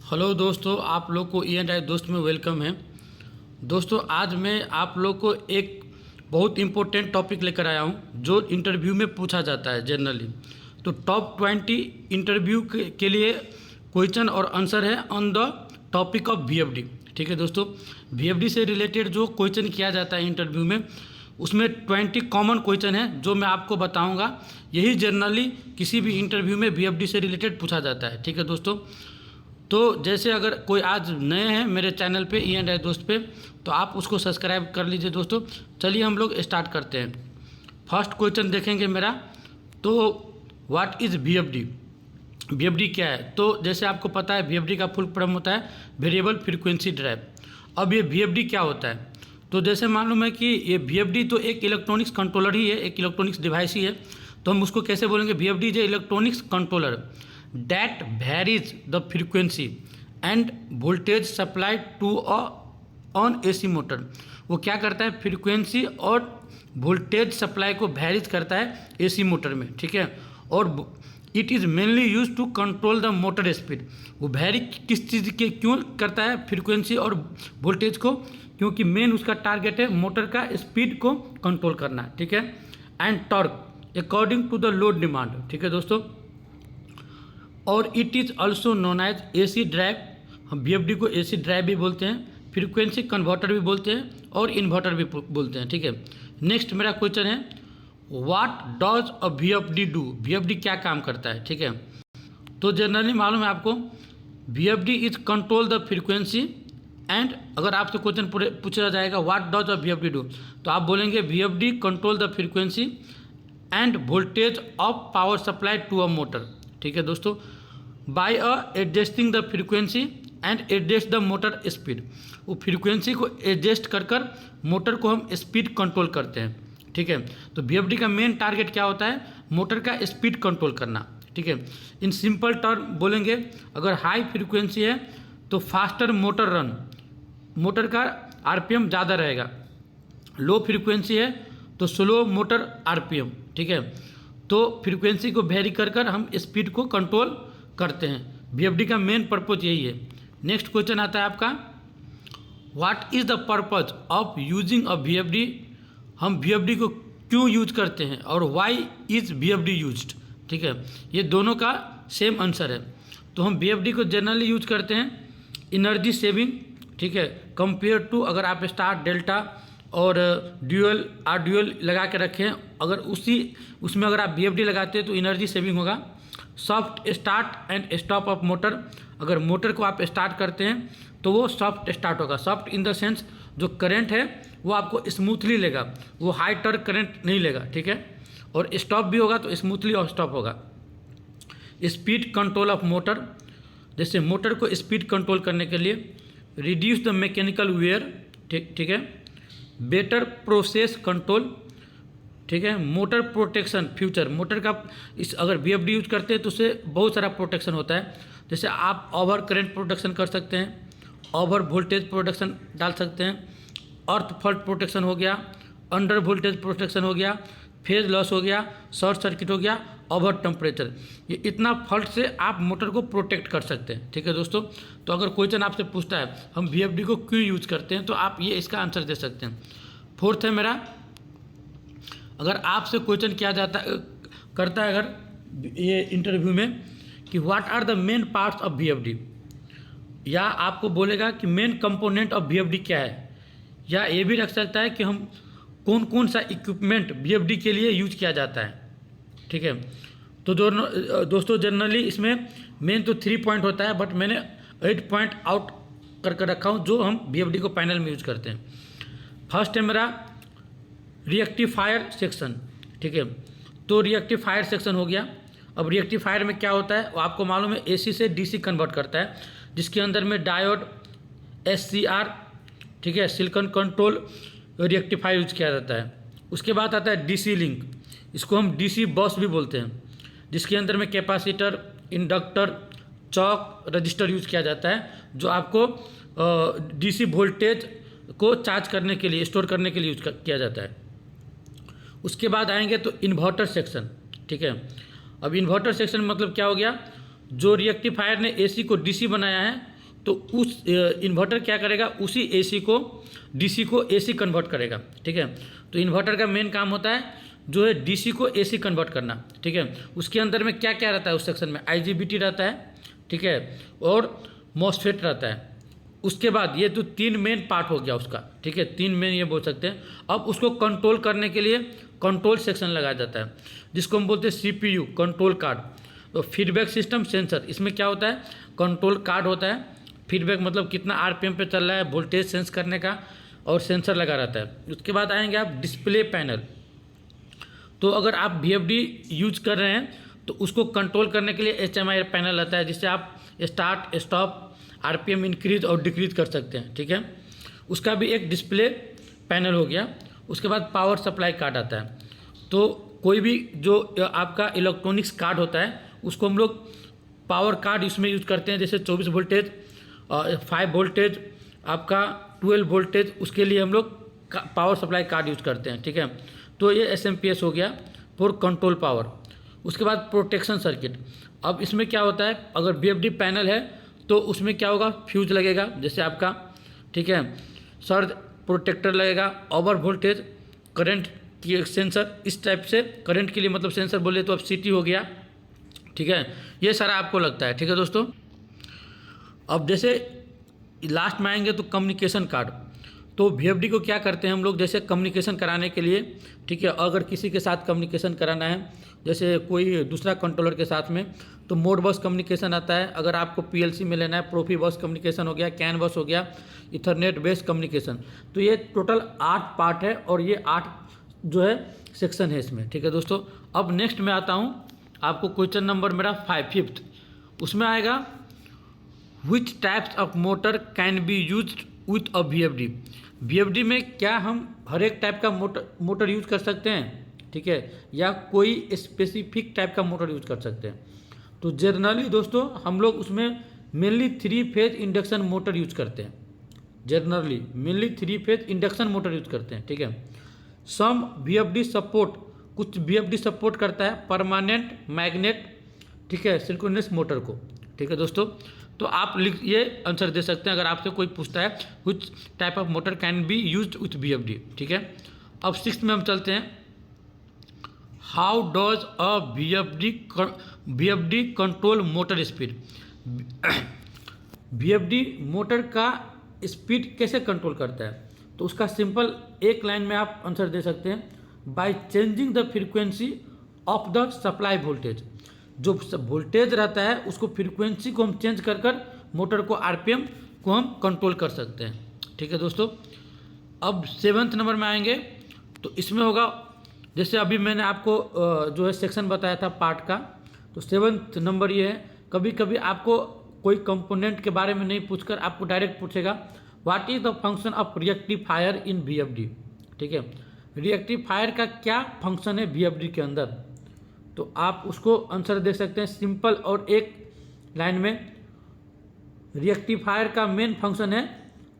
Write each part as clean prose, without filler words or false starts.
Hello दोस्तों, आप लोग को E&I दोस्त में वेलकम है। दोस्तों, आज मैं आप लोग को एक बहुत इम्पोर्टेंट टॉपिक लेकर आया हूं जो इंटरव्यू में पूछा जाता है जनरली। तो टॉप 20 इंटरव्यू के लिए क्वेश्चन और आंसर है on the topic of VFD। ठीक है दोस्तों, VFD से रिलेटेड जो क्वेश्चन किया जाता है इंटरव्यू में, उसमें 20 कॉमन क्वेश्चन है जो मैं आपको बताऊंगा। यही जनरली किसी भी इंटरव्यू में VFD से रिलेटेड पूछा जाता है। ठीक है दोस्तों, तो जैसे अगर कोई आज नए हैं मेरे चैनल पे E&I दोस्त पे, तो आप उसको सब्सक्राइब कर लीजिए दोस्तों। चलिए हम लोग स्टार्ट करते हैं। फर्स्ट क्वेश्चन देखेंगे मेरा, तो व्हाट इज़ VFD? VFD क्या है? तो जैसे आपको पता है VFD का फुल फॉर्म होता है वेरिएबल फ्रीक्वेंसी ड्राइव। अब ये VFD क्या होता है? तो जैसे मालूम है कि ये VFD तो एक इलेक्ट्रॉनिक्स कंट्रोलर ही है, एक इलेक्ट्रॉनिक्स डिवाइस ही है। तो हम उसको कैसे बोलेंगे? VFD is electronics controller that varies the frequency and voltage supplied to a on AC motor. वो क्या करता है? फ्रीक्वेंसी और वोल्टेज सप्लाई को वैरीज करता है AC मोटर में। ठीक है, और it is mainly use to control the motor speed. वो वैरी किस चीज़ के क्यों करता है? फ्रीक्वेंसी और वोल्टेज को, क्योंकि मेन उसका टारगेट है मोटर का स्पीड को कंट्रोल करना। ठीक है, and torque according to the load demand. ठीक है दोस्तों, और it is also known as AC drive. हम VFD को AC ड्राइव भी बोलते हैं, फ्रीक्वेंसी कन्वर्टर भी बोलते हैं और इन्वर्टर भी बोलते हैं। ठीक है, नेक्स्ट मेरा क्वेश्चन है, what does a VFD do? VFD क्या काम करता है? ठीक है, तो जनरली मालूम है आपको VFD is control the frequency and अगर आपसे क्वेश्चन पूछा जाएगा what does a VFD do, तो आप बोलेंगे VFD control the frequency and voltage of power supply to a motor. ठीक है दोस्तों, by adjusting the frequency and adjust the motor speed. वो फ्रीक्वेंसी को एडजस्ट कर कर मोटर को हम स्पीड कंट्रोल करते हैं। ठीक है, तो VFD का मेन टारगेट क्या होता है? मोटर का स्पीड कंट्रोल करना। ठीक है, इन सिंपल टर्म बोलेंगे, अगर हाई फ्रीक्वेंसी है तो फास्टर मोटर रन, मोटर का RPM ज़्यादा रहेगा। लो फ्रीक्वेंसी है तो स्लो मोटर RPM। ठीक है, तो फ्रीक्वेंसी को वेरी कर कर हम स्पीड को कंट्रोल करते हैं। VFD का मेन पर्पज यही है। नेक्स्ट क्वेश्चन आता है आपका, what is the purpose of using a VFD? हम VFD को क्यों यूज करते हैं और व्हाई इज़ VFD यूज्ड? ठीक है, ये दोनों का सेम आंसर है। तो हम VFD को जनरली यूज करते हैं एनर्जी सेविंग। ठीक है, कंपेयर टू अगर आप स्टार डेल्टा और ड्यूअल लगा के रखें, अगर उसमें अगर आप VFD लगाते हैं तो एनर्जी सेविंग होगा। Soft start and stop of motor, अगर मोटर को आप स्टार्ट करते हैं तो वो सॉफ्ट स्टार्ट होगा। सॉफ्ट इन द सेंस जो करंट है वो आपको स्मूथली लेगा, वो हाई टॉर्क करंट नहीं लेगा। ठीक है, और स्टॉप भी होगा तो स्मूथली और स्टॉप होगा। स्पीड कंट्रोल ऑफ मोटर, जैसे मोटर को स्पीड कंट्रोल करने के लिए रिड्यूस द मैकेनिकल वेयर। ठीक है, बेटर प्रोसेस कंट्रोल। ठीक है, मोटर प्रोटेक्शन फ्यूचर, मोटर का अगर VFD यूज करते हैं तो उससे बहुत सारा प्रोटेक्शन होता है। जैसे आप ओवर करंट प्रोटेक्शन कर सकते हैं, ओवर वोल्टेज प्रोटेक्शन डाल सकते हैं, अर्थ फॉल्ट प्रोटेक्शन हो गया, अंडर वोल्टेज प्रोटेक्शन हो गया, फेज लॉस हो गया, शॉर्ट सर्किट हो गया, ओवर टेम्परेचर। ये इतना फॉल्ट से आप मोटर को प्रोटेक्ट कर सकते हैं। ठीक है दोस्तों, तो अगर क्वेश्चन आपसे पूछता है हम VFD को क्यों यूज करते हैं, तो आप ये इसका आंसर दे सकते हैं। फोर्थ है मेरा, अगर आपसे क्वेश्चन किया जाता करता है अगर ये इंटरव्यू में कि what are the main parts of VFD, या आपको बोलेगा कि मेन कंपोनेंट ऑफ VFD क्या है, या ये भी रख सकता है कि हम कौन कौन सा इक्विपमेंट VFD के लिए यूज किया जाता है। ठीक है, तो दोस्तों जनरली इसमें मेन तो 3 पॉइंट होता है, बट मैंने 8 पॉइंट आउट करके रखा हूँ जो हम VFD को पैनल में यूज करते हैं। फर्स्ट है मेरा रिएक्टिफायर सेक्शन। ठीक है, तो रिएक्टिफायर सेक्शन हो गया। अब रिएक्टिफायर में क्या होता है वो आपको मालूम है, AC से DC कन्वर्ट करता है, जिसके अंदर में डायोड, SCR, ठीक है, सिलिकॉन कंट्रोल रिएक्टिफायर यूज किया जाता है। उसके बाद आता है DC लिंक, इसको हम DC बस भी बोलते हैं, जिसके अंदर में capacitor, inductor, chalk, register use किया जाता है, जो आपको DC वोल्टेज को चार्ज करने के लिए, स्टोर करने के लिए यूज किया जाता है। उसके बाद आएंगे तो इन्वर्टर सेक्शन। ठीक है, अब इन्वर्टर सेक्शन मतलब क्या हो गया, जो रिएक्टिफायर ने AC को DC बनाया है तो उस इन्वर्टर क्या करेगा, उसी एसी को डीसी को एसी कन्वर्ट करेगा। ठीक है, तो इन्वर्टर का मेन काम होता है जो है डीसी को एसी कन्वर्ट करना। ठीक है, उसके अंदर में क्या क्या रहता है, उस सेक्शन में आईजीबीटी रहता है, ठीक है, और मॉसफेट रहता है। उसके बाद ये तो 3 मेन पार्ट हो गया उसका। ठीक है, 3 मेन ये बोल सकते हैं। अब उसको कंट्रोल करने के लिए कंट्रोल सेक्शन लगाया जाता है, जिसको हम बोलते हैं सीपीयू, कंट्रोल कार्ड। तो फीडबैक सिस्टम सेंसर, इसमें क्या होता है, कंट्रोल कार्ड होता है। फीडबैक मतलब कितना आरपीएम पे चल रहा है, वोल्टेज सेंस करने का, और सेंसर लगा रहता है। उसके बाद आएंगे आप डिस्प्ले पैनल। तो अगर आप वीएफडी यूज कर रहे हैं तो उसको कंट्रोल करने के लिए एचएमआई पैनल आता है, जिससे आप स्टार्ट स्टॉप आरपीएम इंक्रीज और डिक्रीज कर सकते हैं। ठीक है, उसका भी एक डिस्प्ले पैनल हो गया। उसके बाद पावर सप्लाई कार्ड आता है। तो कोई भी जो आपका इलेक्ट्रॉनिक्स कार्ड होता है उसको हम लोग पावर कार्ड इसमें यूज करते हैं, जैसे 24 वोल्टेज, 5 वोल्टेज, आपका 12 वोल्टेज, उसके लिए हम लोग पावर सप्लाई कार्ड यूज करते हैं। ठीक है, तो ये एसएमपीएस हो गया फॉर कंट्रोल पावर। उसके बाद प्रोटेक्शन सर्किट। अब इसमें क्या होता है, अगर वीएफडी पैनल है तो उसमें क्या होगा, फ्यूज लगेगा जैसे आपका, ठीक है, सर्ज प्रोटेक्टर लगेगा, ओवर वोल्टेज करंट की सेंसर, इस टाइप से करंट के लिए मतलब सेंसर बोले तो अब सीटी हो गया। ठीक है, ये सारा आपको लगता है। ठीक है दोस्तों, अब जैसे लास्ट में आएंगे तो कम्युनिकेशन कार्ड। तो वीएफडी को क्या करते हैं हम लोग, जैसे कम्युनिकेशन कराने के लिए, ठीक है, अगर किसी के साथ कम्युनिकेशन कराना है, जैसे कोई दूसरा कंट्रोलर के साथ में, तो मोड बस कम्युनिकेशन आता है। अगर आपको पीएलसी में लेना है, प्रोफी बस कम्युनिकेशन हो गया, कैन बस हो गया, इथरनेट बेस्ड कम्युनिकेशन। तो ये टोटल 8 पार्ट है और ये 8 जो है सेक्शन है इसमें। ठीक है दोस्तों, अब नेक्स्ट में आता हूँ, आपको क्वेश्चन नंबर मेरा 5th, उसमें आएगा which types of motor can be use with a VFD. VFD में क्या हम हर एक टाइप का मोटर यूज कर सकते हैं, ठीक है, या कोई स्पेसिफिक टाइप का मोटर यूज कर सकते हैं। तो जनरली दोस्तों हम लोग उसमें mainly 3 phase induction motor use करते हैं। Generally mainly 3 phase induction motor use करते हैं। ठीक है, सम वीएफडी सपोर्ट, कुछ वीएफडी सपोर्ट करता है परमानेंट मैग्नेट, ठीक है, सिंक्रोनस मोटर को। ठीक है दोस्तों, तो आप लिख ये आंसर दे सकते हैं अगर आपसे कोई पूछता है कुछ type of motor can be used with VFD. ठीक है, अब 6th में हम चलते हैं, how does a VFD control motor speed. VFD motor का स्पीड कैसे कंट्रोल करता है, तो उसका सिंपल एक लाइन में आप आंसर दे सकते हैं, by changing the frequency of the supply voltage. जो वोल्टेज रहता है उसको फ्रीक्वेंसी को हम चेंज कर कर मोटर को आरपीएम को हम कंट्रोल कर सकते हैं। ठीक है दोस्तों, अब 7th नंबर में आएंगे तो इसमें होगा, जैसे अभी मैंने आपको जो है सेक्शन बताया था पार्ट का, तो 7th नंबर ये है, कभी कभी आपको कोई कंपोनेंट के बारे में नहीं पूछकर आपको डायरेक्ट पूछेगा what is the function of rectifier in VFD. ठीक है, रिएक्टिफायर का क्या फंक्शन है वीएफडी के अंदर, तो आप उसको आंसर दे सकते हैं सिंपल और एक लाइन में। रिएक्टिफायर का मेन फंक्शन है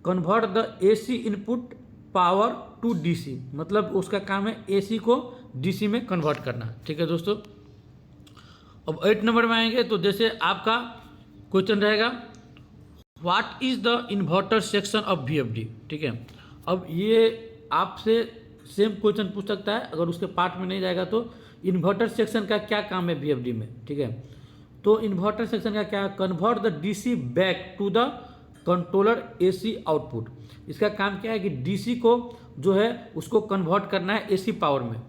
convert the AC input power to DC, मतलब उसका काम है एसी को डीसी में कन्वर्ट करना। ठीक है दोस्तों, अब 8 नंबर में आएंगे तो जैसे आपका क्वेश्चन रहेगा what is the inverter section of VFD. ठीक है, अब ये आपसे सेम क्वेश्चन पूछ सकता है, अगर उसके पार्ट में नहीं जाएगा तो इन्वर्टर सेक्शन का क्या काम है वीएफडी में। ठीक है, तो इन्वर्टर सेक्शन का क्या, convert the DC back to the controller AC output. इसका काम क्या है कि डीसी को जो है उसको कन्वर्ट करना है एसी पावर में।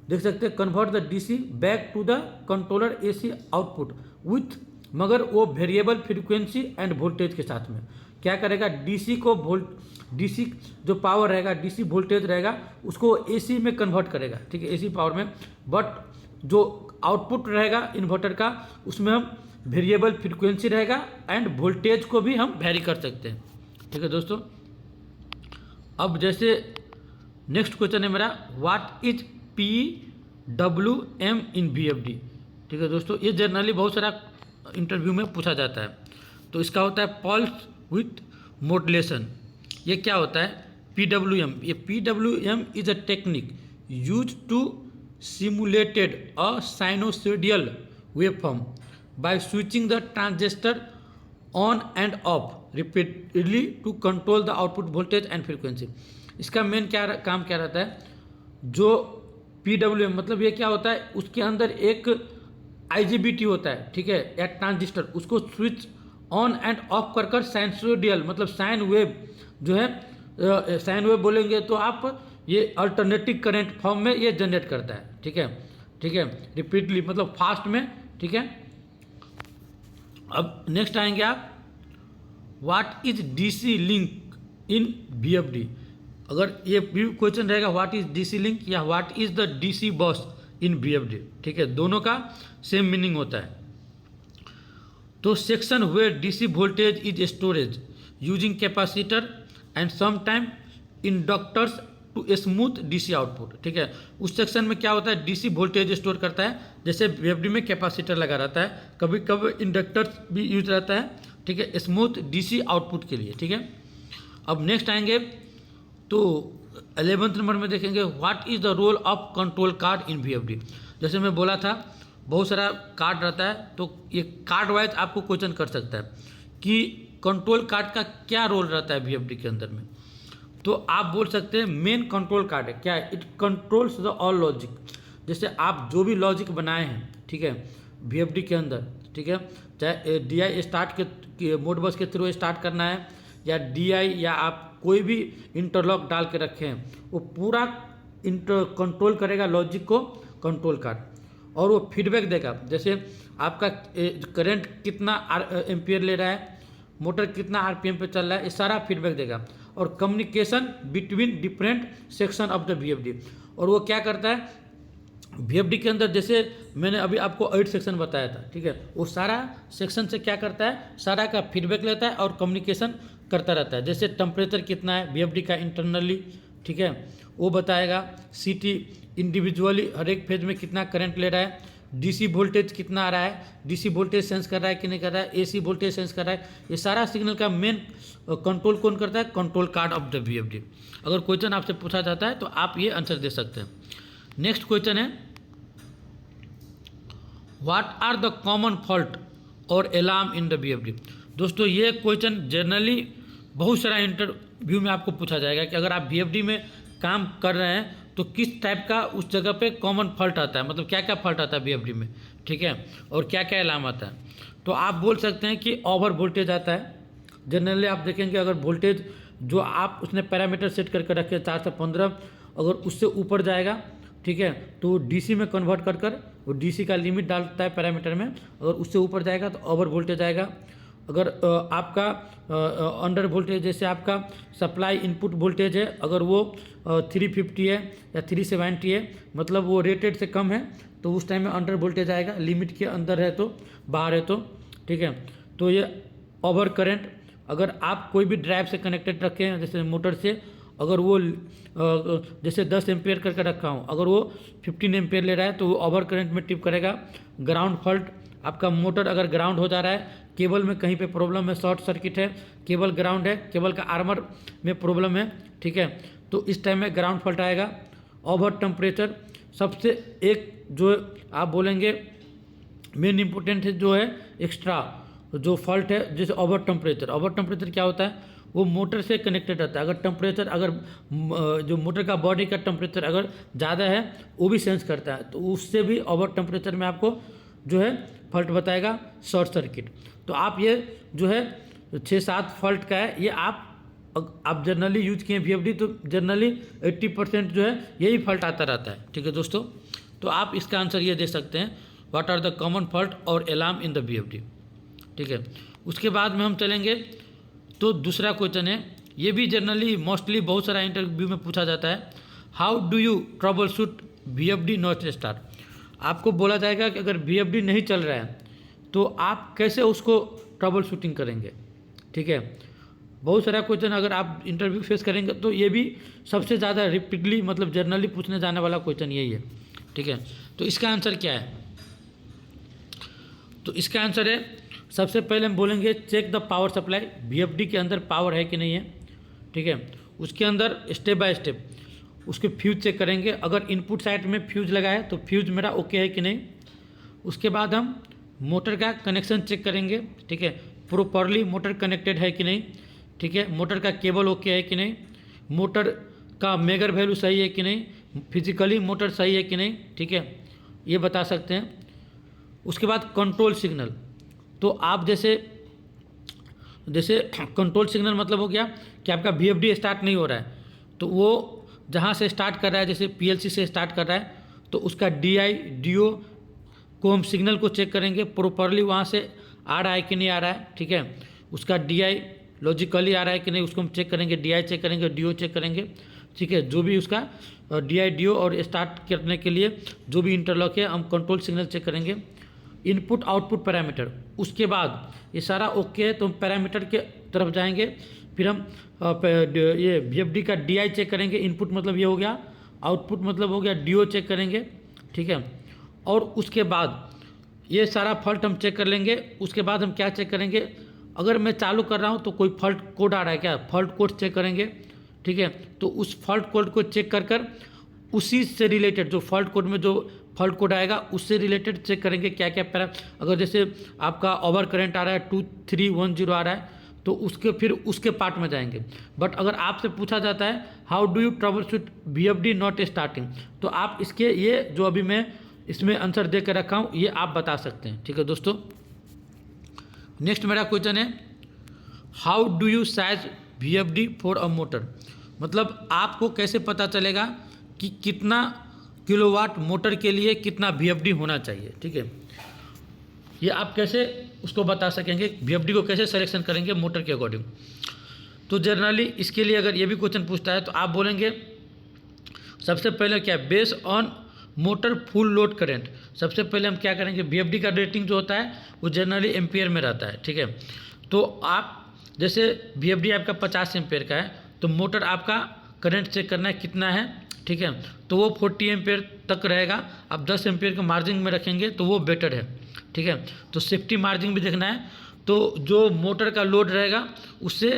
देख सकते हैं, convert the DC back to the controller AC output with, मगर वो वेरिएबल फ्रीक्वेंसी एंड वोल्टेज के साथ में क्या करेगा, डीसी को डीसी जो पावर रहेगा, डीसी वोल्टेज रहेगा, उसको एसी में कन्वर्ट करेगा। ठीक है, एसी पावर में, बट जो आउटपुट रहेगा इन्वर्टर का उसमें हम वेरिएबल फ्रीक्वेंसी रहेगा एंड वोल्टेज को भी हम वेरी कर सकते हैं। ठीक है दोस्तों, अब जैसे नेक्स्ट क्वेश्चन है मेरा what is PWM in VFD. ठीक है दोस्तों, ये जनरली बहुत सारा इंटरव्यू में पूछा जाता है। तो इसका होता है पल्स विथ मॉड्यूलेशन। ये क्या होता है PWM, ये PWM is a technique use to simulated a sinusoidal waveform by switching the transistor on and off repeatedly to control the output voltage and frequency. इसका मेन काम क्या रहता है, जो PWM मतलब ये क्या होता है, उसके अंदर एक IGBT होता है, ठीक है, या ट्रांजिस्टर, उसको स्विच ऑन एंड ऑफ कर कर साइनसोइडल मतलब साइन वेव जो है, साइन वेव बोलेंगे तो आप ये अल्टरनेटिव करंट फॉर्म में ये जनरेट करता है, ठीक है, ठीक है, रिपीटली मतलब फास्ट में, ठीक है। अब नेक्स्ट आएंगे आप, what is DC link in VFD। अगर ये भी क्वेश्चन रहेगा व्हाट इज DC लिंक या व्हाट इज द DC बस इन VFD, ठीक है, दोनों का सेम मीनिंग होता है। तो section where DC voltage is storage using capacitor and sometime inductors to smooth DC output, ठीक है। उस सेक्शन में क्या होता है, DC वोल्टेज स्टोर करता है, जैसे VFD में कैपेसिटर लगा रहता है, कभी कभी इंडक्टर्स भी यूज रहता है, ठीक है, स्मूथ DC आउटपुट के लिए, ठीक है। अब नेक्स्ट आएंगे तो 11th नंबर में देखेंगे what is the role of control card in VFD। जैसे मैं बोला था बहुत सारा कार्ड रहता है, तो ये कार्ड वाइज आपको क्वेश्चन कर सकता है कि कंट्रोल कार्ड का क्या रोल रहता है VFD के अंदर में। तो आप बोल सकते हैं मेन कंट्रोल कार्ड है क्या है, it controls the all logic. जैसे आप जो भी लॉजिक बनाए हैं, ठीक है, VFD के अंदर, ठीक है, चाहे DI स्टार्ट के मोडबस के थ्रू स्टार्ट करना है या DI या आप कोई भी इंटरलॉक डाल के रखे हैं, वो पूरा कंट्रोल करेगा लॉजिक को कंट्रोल कार्ड, और वो फीडबैक देगा। जैसे आपका करंट कितना एम्पियर ले रहा है, मोटर कितना RPM पे चल रहा है, ये सारा फीडबैक देगा। और communication between different section of the VFD, और वो क्या करता है VFD के अंदर, जैसे मैंने अभी आपको 8 सेक्शन बताया था, ठीक है, वो सारा सेक्शन से क्या करता है, सारा का फीडबैक लेता है और कम्युनिकेशन करता रहता है। जैसे टेम्परेचर कितना है VFD का इंटरनली, ठीक है, वो बताएगा। CT इंडिविजुअली हर एक फेज में कितना करंट ले रहा है, DC वोल्टेज कितना आ रहा है, DC वोल्टेज सेंस कर रहा है कि नहीं कर रहा है, AC वोल्टेज सेंस कर रहा है, ये सारा सिग्नल का मेन कंट्रोल कौन करता है, control card of the VFD। अगर क्वेश्चन आपसे पूछा जाता है तो आप ये आंसर दे सकते हैं। नेक्स्ट क्वेश्चन है what are the common fault और अलार्म इन द VFD। दोस्तों ये क्वेश्चन जनरली बहुत सारा इंटरव्यू में आपको पूछा जाएगा कि अगर आप VFD में काम कर रहे हैं तो किस टाइप का उस जगह पे कॉमन फॉल्ट आता है, मतलब क्या क्या फॉल्ट आता है VFD में, ठीक है, और क्या क्या अलार्म आता है। तो आप बोल सकते हैं कि ओवर वोल्टेज आता है। जनरली आप देखेंगे अगर वोल्टेज जो आप उसने पैरामीटर सेट करके रखे 4 से 15, अगर उससे ऊपर जाएगा, ठीक है, तो DC में कन्वर्ट कर कर वो DC का लिमिट डालता है पैरामीटर में, अगर उससे ऊपर जाएगा तो ओवर वोल्टेज आएगा। अगर आपका अंडर वोल्टेज, जैसे आपका सप्लाई इनपुट वोल्टेज है, अगर वो 350 है या 370 है, मतलब वो रेटेड से कम है, तो उस टाइम में अंडर वोल्टेज आएगा। लिमिट के अंदर है तो, बाहर है तो, ठीक है, तो ये ओवर करंट। अगर आप कोई भी ड्राइव से कनेक्टेड रखे हैं, जैसे मोटर से, अगर वो जैसे 10 एम्पेयर करके रखा हूँ, अगर वो 15 एम्पेयर ले रहा है तो वो ओवर करंट में टिप करेगा। ग्राउंड फॉल्ट, आपका मोटर अगर ग्राउंड हो जा रहा है, केबल में कहीं पे प्रॉब्लम है, शॉर्ट सर्किट है, केबल ग्राउंड है, केबल का आर्मर में प्रॉब्लम है, ठीक है, तो इस टाइम में ग्राउंड फॉल्ट आएगा। ओवर टेम्परेचर, सबसे एक जो आप बोलेंगे मेन इम्पोर्टेंट है जो है एक्स्ट्रा जो फॉल्ट है, जैसे ओवर टेम्परेचर। ओवर टेम्परेचर क्या होता है, वो मोटर से कनेक्टेड रहता है। अगर टेम्परेचर, अगर जो मोटर का बॉडी का टेम्परेचर अगर ज़्यादा है वो भी सेंस करता है, तो उससे भी ओवर टेम्परेचर में आपको जो है फॉल्ट बताएगा। शॉर्ट सर्किट, तो आप ये जो है 6-7 फॉल्ट का है, ये आप जनरली यूज किए VFD, तो जनरली 80% जो है यही फॉल्ट आता रहता है, ठीक है दोस्तों। तो आप इसका आंसर ये दे सकते हैं what are the common fault और अलार्म इन द VFD, ठीक है। उसके बाद में हम चलेंगे तो दूसरा क्वेश्चन है, ये भी जनरली मोस्टली बहुत सारा इंटरव्यू में पूछा जाता है, how do you trouble shoot VFD not start. आपको बोला जाएगा कि अगर VFD नहीं चल रहा है तो आप कैसे उसको ट्रबल शूटिंग करेंगे, ठीक है। बहुत सारा क्वेश्चन अगर आप इंटरव्यू फेस करेंगे तो ये भी सबसे ज़्यादा रिपीटली मतलब जनरली पूछने जाने वाला क्वेश्चन यही है, ठीक है। तो इसका आंसर क्या है, तो इसका आंसर है, सबसे पहले हम बोलेंगे check the power supply, VFD के अंदर पावर है कि नहीं है, ठीक है। उसके अंदर स्टेप बाय स्टेप उसके फ्यूज चेक करेंगे, अगर इनपुट साइड में फ्यूज लगा है तो फ्यूज मेरा ओके है कि नहीं। उसके बाद हम मोटर का कनेक्शन चेक करेंगे, ठीक है, प्रॉपरली मोटर कनेक्टेड है कि नहीं, ठीक है, मोटर का केबल ओके है कि नहीं, मोटर का मेगर वैल्यू सही है कि नहीं, फिजिकली मोटर सही है कि नहीं, ठीक है, ये बता सकते हैं। उसके बाद कंट्रोल सिग्नल, तो आप जैसे कंट्रोल सिग्नल मतलब हो गया कि आपका VFD स्टार्ट नहीं हो रहा है, तो वो जहाँ से स्टार्ट कर रहा है, जैसे PLC से स्टार्ट कर रहा है, तो उसका DI DO को हम सिग्नल को चेक करेंगे प्रॉपरली वहाँ से आ रहा है कि नहीं आ रहा है, ठीक है। उसका DI लॉजिकली आ रहा है कि नहीं, उसको हम चेक करेंगे, DI चेक करेंगे, DO चेक करेंगे, ठीक है। जो भी उसका DI DO और स्टार्ट करने के लिए जो भी इंटरलॉक है, हम कंट्रोल सिग्नल चेक करेंगे। इनपुट आउटपुट पैरामीटर, उसके बाद ये सारा ओके है तो हम पैरामीटर के तरफ जाएंगे, फिर हम ये VFD का DI चेक करेंगे, इनपुट मतलब ये हो गया, आउटपुट मतलब हो गया DO चेक करेंगे, ठीक है। और उसके बाद ये सारा फॉल्ट हम चेक कर लेंगे। उसके बाद हम क्या चेक करेंगे, अगर मैं चालू कर रहा हूँ तो कोई फॉल्ट कोड आ रहा है क्या, फॉल्ट कोड चेक करेंगे, ठीक है। तो उस फॉल्ट कोड को चेक कर उसी से रिलेटेड जो फॉल्ट कोड में जो फॉल्ट कोड आएगा उससे रिलेटेड चेक करेंगे क्या क्या पैरा, अगर जैसे आपका ओवर करंट आ रहा है 2310 आ रहा है तो उसके फिर उसके पार्ट में जाएंगे। बट अगर आपसे पूछा जाता है how do you trouble shoot VFD not starting, तो आप इसके ये जो अभी मैं इसमें आंसर दे के रखा हूँ ये आप बता सकते हैं, ठीक है दोस्तों। नेक्स्ट मेरा क्वेश्चन है how do you size VFD for a motor, मतलब आपको कैसे पता चलेगा कि कितना किलोवाट मोटर के लिए कितना VFD होना चाहिए, ठीक है। ये आप कैसे उसको बता सकेंगे, VFD को कैसे सिलेक्शन करेंगे मोटर के अकॉर्डिंग। तो जनरली इसके लिए अगर ये भी क्वेश्चन पूछता है तो आप बोलेंगे सबसे पहले क्या, base on motor full load current. सबसे पहले हम क्या करेंगे, VFD का रेटिंग जो होता है वो जनरली एम्पियर में रहता है, ठीक है। तो आप जैसे VFD आपका 50 एम्पियर का है तो मोटर आपका करंट चेक करना है कितना है, ठीक है। तो वो 40 एम्पियर तक रहेगा, आप 10 एम्पियर का मार्जिन में रखेंगे तो वो बेटर है, ठीक है। तो सेफ्टी मार्जिन भी देखना है, तो जो मोटर का लोड रहेगा उससे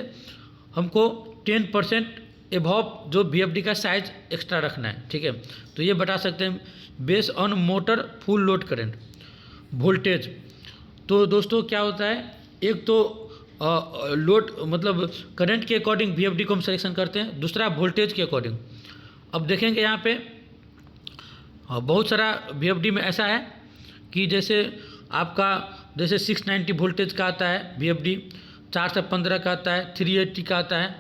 हमको 10% एबव जो VFD का साइज एक्स्ट्रा रखना है, ठीक है। तो ये बता सकते हैं base on motor full load current. Voltage, तो दोस्तों क्या होता है, एक तो लोड मतलब करंट के अकॉर्डिंग VFD को हम सिलेक्शन करते हैं, दूसरा वोल्टेज के अकॉर्डिंग। अब देखेंगे यहाँ पे बहुत सारा VFD में ऐसा है कि जैसे आपका जैसे 690 वोल्टेज का आता है VFD, 415 का आता है, 380 का आता है,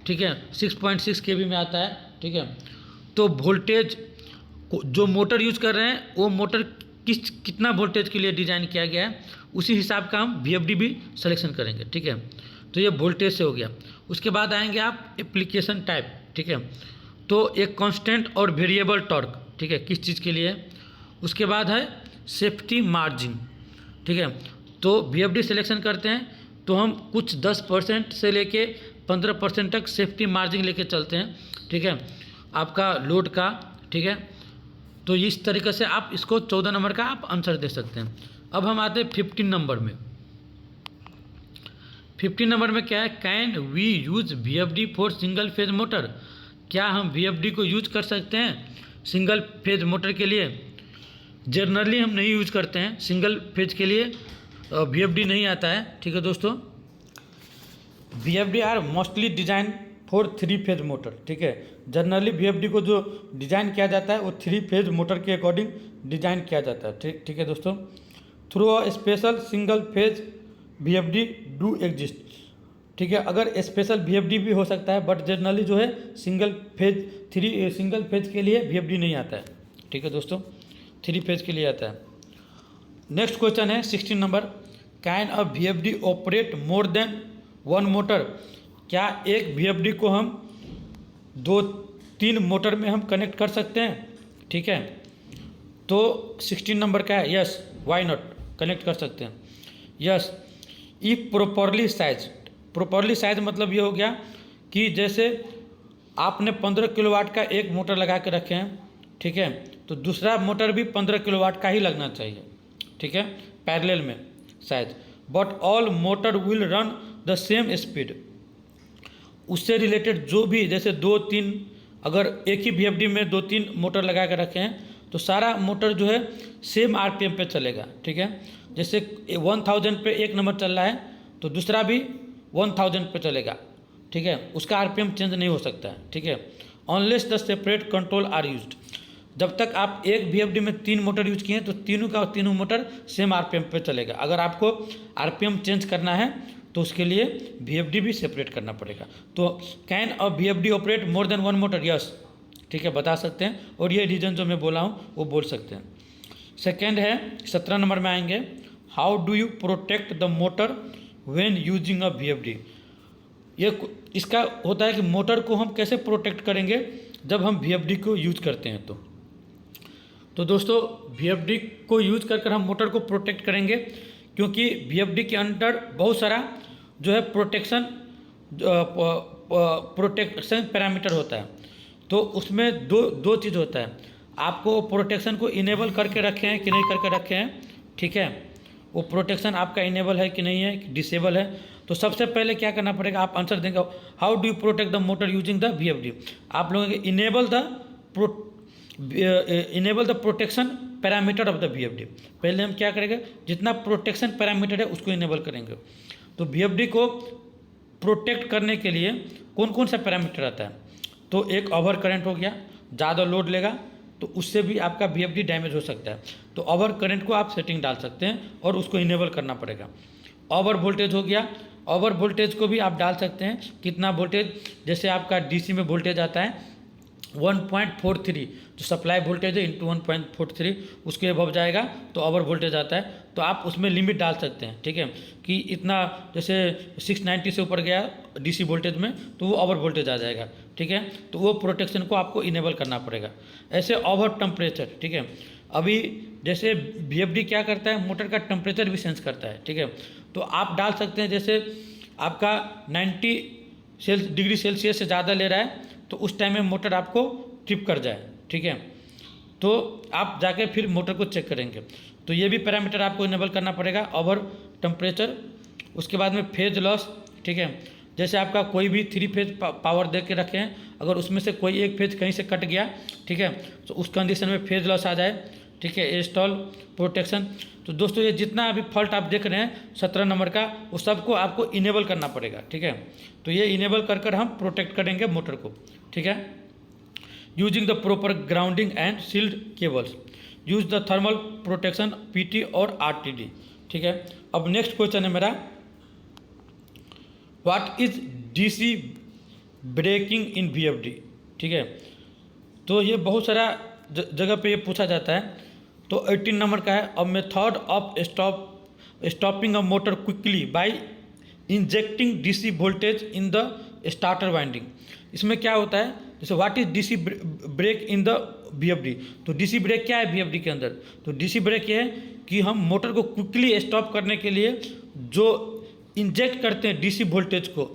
ठीक है, 6.6 kV में आता है, ठीक है। तो वोल्टेज जो मोटर यूज कर रहे हैं वो मोटर कितना वोल्टेज के लिए डिज़ाइन किया गया है उसी हिसाब का हम VFD भी सिलेक्शन करेंगे, ठीक है। तो ये वोल्टेज से हो गया। उसके बाद आएंगे आप एप्लीकेशन टाइप, ठीक है। तो एक कांस्टेंट और वेरिएबल टॉर्क, ठीक है, किस चीज़ के लिए। उसके बाद है सेफ्टी मार्जिन, ठीक है। तो VFD सिलेक्शन करते हैं तो हम कुछ 10% से लेके 15% तक सेफ्टी मार्जिन लेके चलते हैं, ठीक है, आपका लोड का, ठीक है। तो इस तरीके से आप इसको 14 नंबर का आप आंसर दे सकते हैं। अब हम आते हैं 15 नंबर में। 15 नंबर में क्या है, can we use VFD for single phase motor, क्या हम VFD को यूज कर सकते हैं सिंगल फेज मोटर के लिए। जनरली हम नहीं यूज करते हैं सिंगल फेज के लिए, VFD नहीं आता है, ठीक है दोस्तों। VFD are mostly design for 3 phase motor, ठीक है। जनरली VFD को जो डिज़ाइन किया जाता है वो 3 फेज मोटर के अकॉर्डिंग डिज़ाइन किया जाता है, ठीक है दोस्तों। Through a special single phase VFD do exist, ठीक है। अगर स्पेशल VFD भी हो सकता है बट जनरली जो है सिंगल फेज के लिए VFD नहीं आता है, ठीक है दोस्तों, 3 फेज के लिए आता है। नेक्स्ट क्वेश्चन है 16 number, can a VFD operate more than 1 motor, क्या एक VFD को हम 2-3 मोटर में हम कनेक्ट कर सकते हैं, ठीक है। तो 16 नंबर का है यस, वाई नॉट, कनेक्ट कर सकते हैं, यस। इफ प्रॉपरली साइज मतलब ये हो गया कि जैसे आपने 15 किलोवाट का एक मोटर लगा के रखे हैं, ठीक है, तो दूसरा मोटर भी 15 किलोवाट का ही लगना चाहिए, ठीक है, पैरेलल में size. But all motor will run the same speed, उससे रिलेटेड जो भी जैसे 2-3 अगर एक ही VFD में 2-3 मोटर लगा के रखे हैं तो सारा मोटर जो है सेम RPM पे चलेगा, ठीक है। जैसे 1000 पे एक नंबर चल रहा है तो दूसरा भी 1000 पे चलेगा, ठीक है। उसका आरपीएम चेंज नहीं हो सकता है, ठीक है। Unless the separate control are used, जब तक आप एक वीएफडी में 3 मोटर यूज किए तो तीनों का तीनों मोटर सेम आरपीएम पे चलेगा। अगर आपको आरपीएम चेंज करना है तो उसके लिए वीएफडी भी सेपरेट करना पड़ेगा। तो can a VFD operate more than 1 motor? Yes, ठीक है, बता सकते हैं, और ये रीजन जो मैं बोला हूँ वो बोल सकते हैं। सेकेंड है 17 नंबर में आएंगे, how do you protect the motor when using a VFD. ये इसका होता है कि मोटर को हम कैसे प्रोटेक्ट करेंगे जब हम वीएफडी को यूज करते हैं। तो दोस्तों वीएफडी को यूज कर हम मोटर को प्रोटेक्ट करेंगे, क्योंकि वीएफडी के अंदर बहुत सारा जो है प्रोटेक्शन पैरामीटर होता है। तो उसमें दो चीज़ होता है, आपको प्रोटेक्शन को इनेबल करके रखे हैं कि नहीं करके रखे हैं, ठीक है। वो प्रोटेक्शन आपका इनेबल है कि नहीं है, डिसेबल है। तो सबसे पहले क्या करना पड़ेगा, आप आंसर देंगे how do you protect the motor using the VFD. आप लोगों के enable the protection parameter of the VFD. पहले हम क्या करेंगे, जितना प्रोटेक्शन पैरामीटर है उसको इनेबल करेंगे। तो वीएफडी को प्रोटेक्ट करने के लिए कौन कौन सा पैरामीटर आता है, तो एक ओवर करंट हो गया, ज़्यादा लोड लेगा तो उससे भी आपका वीएफडी डैमेज हो सकता है। तो ओवर करंट को आप सेटिंग डाल सकते हैं और उसको इनेबल करना पड़ेगा। ओवर वोल्टेज हो गया, ओवर वोल्टेज को भी आप डाल सकते हैं, कितना वोल्टेज, जैसे आपका डीसी में वोल्टेज आता है 1.43, जो सप्लाई वोल्टेज है इंटू 1.43, उसके अबव जाएगा तो ओवर वोल्टेज आता है। तो आप उसमें लिमिट डाल सकते हैं, ठीक है, कि इतना, जैसे 690 से ऊपर गया डीसी वोल्टेज में तो वो ओवर वोल्टेज आ जाएगा, ठीक है। तो वो प्रोटेक्शन को आपको इनेबल करना पड़ेगा। ऐसे ओवर टेम्परेचर, ठीक है, अभी जैसे वीएफडी क्या करता है, मोटर का टेम्परेचर भी सेंस करता है, ठीक है। तो आप डाल सकते हैं, जैसे आपका 90 डिग्री सेल्सियस से ज़्यादा ले रहा है तो उस टाइम में मोटर आपको ट्रिप कर जाए, ठीक है। तो आप जाके फिर मोटर को चेक करेंगे। तो ये भी पैरामीटर आपको इनेबल करना पड़ेगा, ओवर टेम्परेचर। उसके बाद में फेज लॉस, ठीक है, जैसे आपका कोई भी 3 फेज पावर दे के रखे हैं, अगर उसमें से कोई एक फेज कहीं से कट गया, ठीक है, तो उस कंडीशन में फेज लॉस आ जाए, ठीक है। Install protection. तो दोस्तों ये जितना अभी फॉल्ट आप देख रहे हैं 17 नंबर का, वो सबको आपको इनेबल करना पड़ेगा, ठीक है। तो ये इनेबल कर हम प्रोटेक्ट करेंगे मोटर को, ठीक है। Using the proper grounding and sealed cables, use the thermal protection PT और आरटीडी, ठीक है। अब नेक्स्ट क्वेश्चन है मेरा, what is DC braking in VFD, ठीक है। तो ये बहुत सारा जगह पे ये पूछा जाता है। तो 18 नंबर का है, a method of stopping a motor quickly by injecting DC voltage in the starter winding. इसमें क्या होता है, जैसे what is DC brake in the VFD. तो डीसी ब्रेक क्या है वीएफडी के अंदर, तो डीसी ब्रेक ये है कि हम मोटर को क्विकली स्टॉप करने के लिए जो इंजेक्ट करते हैं डीसी वोल्टेज को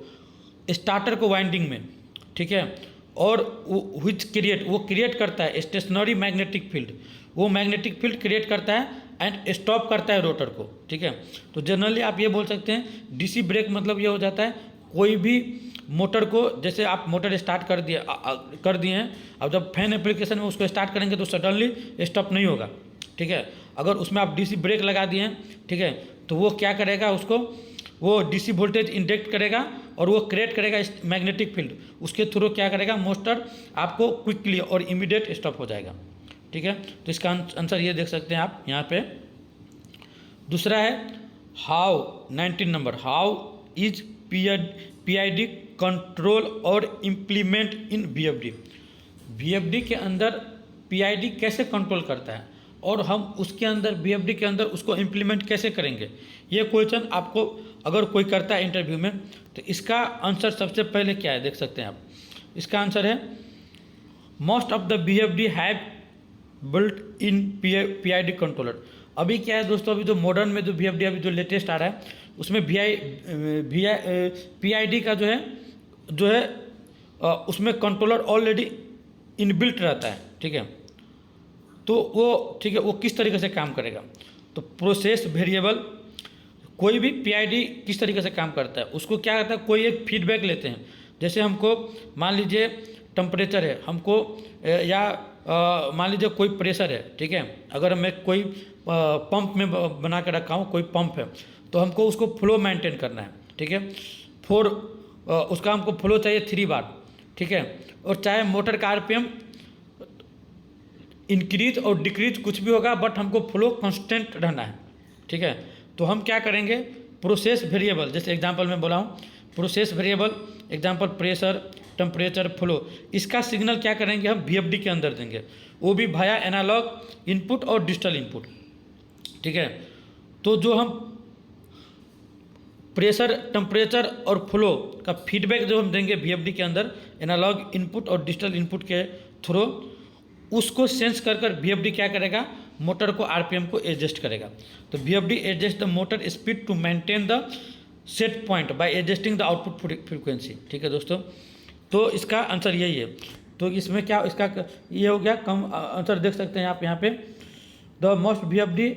स्टार्टर को वाइंडिंग में, ठीक है, और वो क्रिएट करता है स्टेशनरी मैग्नेटिक फील्ड, वो मैग्नेटिक फील्ड क्रिएट करता है एंड स्टॉप करता है रोटर को, ठीक है। तो जनरली आप ये बोल सकते हैं डीसी ब्रेक मतलब ये हो जाता है, कोई भी मोटर को, जैसे आप मोटर स्टार्ट कर दिए हैं, अब जब फैन एप्लीकेशन में उसको स्टार्ट करेंगे तो सडनली स्टॉप नहीं होगा, ठीक है। अगर उसमें आप डीसी ब्रेक लगा दिए हैं, ठीक है, तो वो क्या करेगा, उसको वो डीसी वोल्टेज इंजेक्ट करेगा और वो क्रिएट करेगा मैग्नेटिक फील्ड, उसके थ्रू क्या करेगा, मोटर आपको क्विकली और इमीडिएट स्टॉप हो जाएगा, ठीक है। तो इसका आंसर ये देख सकते हैं आप यहाँ पे। दूसरा है how, 19 number, how is PID control और इम्प्लीमेंट इन वीएफडी। वीएफडी के अंदर पीआईडी कैसे कंट्रोल करता है और हम उसके अंदर वीएफडी के अंदर उसको इम्प्लीमेंट कैसे करेंगे। ये क्वेश्चन आपको अगर कोई करता है इंटरव्यू में, तो इसका आंसर सबसे पहले क्या है देख सकते हैं आप। इसका आंसर है most of the VFD have built in PID controller. अभी क्या है दोस्तों, अभी जो मॉडर्न में जो वीएफडी अभी जो लेटेस्ट आ रहा है उसमें पीआईडी का जो है उसमें कंट्रोलर ऑलरेडी इनबिल्ट रहता है, ठीक है। तो वो, ठीक है, वो किस तरीके से काम करेगा, तो प्रोसेस वेरिएबल, कोई भी पीआईडी किस तरीके से काम करता है, उसको क्या करता है, कोई एक फीडबैक लेते हैं। जैसे हमको मान लीजिए टेम्परेचर है, हमको या मान लीजिए कोई प्रेशर है, ठीक है। अगर मैं कोई पंप में बना के रखा हूँ, कोई पंप है, तो हमको उसको फ्लो मेंटेन करना है, ठीक है। उसका हमको फ्लो चाहिए 3 बार, ठीक है। और चाहे मोटर का आरपीएम इंक्रीज और डिक्रीज कुछ भी होगा, बट हमको फ्लो कांस्टेंट रहना है, ठीक है। तो हम क्या करेंगे, प्रोसेस वेरिएबल, जैसे एग्जांपल में बोला हूँ, process variable example pressure, temperature, flow, इसका सिग्नल क्या करेंगे हम वीएफडी के अंदर देंगे, वो भी भाया एनालॉग इनपुट और डिजिटल इनपुट, ठीक है। तो जो हम प्रेशर, टेम्परेचर और फ्लो का फीडबैक जो हम देंगे वीएफडी के अंदर एनालॉग इनपुट और डिजिटल इनपुट के थ्रू, उसको सेंस कर कर वीएफडी क्या करेगा, मोटर को आरपीएम को एडजस्ट करेगा। तो VFD adjust the motor speed to maintain the set point by adjusting the output frequency, ठीक है दोस्तों। तो इसका आंसर यही है। तो इसमें क्या, इसका ये हो गया, कम आंसर देख सकते हैं आप यहाँ पे। The most VFD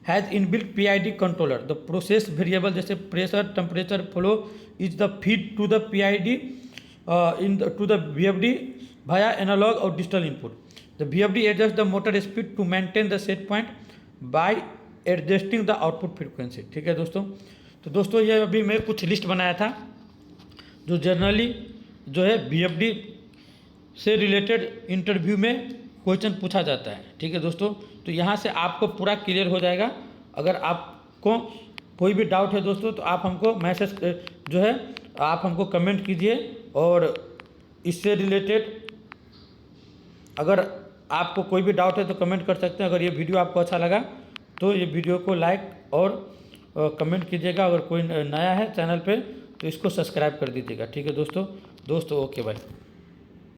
has inbuilt PID controller, the process variable जैसे pressure, temperature, flow is the feed to the PID to the VFD via analog और digital input. The VFD adjust the motor speed to maintain the set point by adjusting the output frequency, ठीक है दोस्तों। तो दोस्तों ये अभी मैं कुछ लिस्ट बनाया था जो जनरली जो है वीएफडी से रिलेटेड इंटरव्यू में क्वेश्चन पूछा जाता है, ठीक है दोस्तों। तो यहाँ से आपको पूरा क्लियर हो जाएगा। अगर आपको कोई भी डाउट है दोस्तों, तो आप हमको मैसेज जो है आप हमको कमेंट कीजिए, और इससे रिलेटेड अगर आपको कोई भी डाउट है तो कमेंट कर सकते हैं। अगर ये वीडियो आपको अच्छा लगा तो ये वीडियो को लाइक और कमेंट कीजिएगा। अगर कोई नया है चैनल पे तो इसको सब्सक्राइब कर दीजिएगा, ठीक है दोस्तों। Okay bye.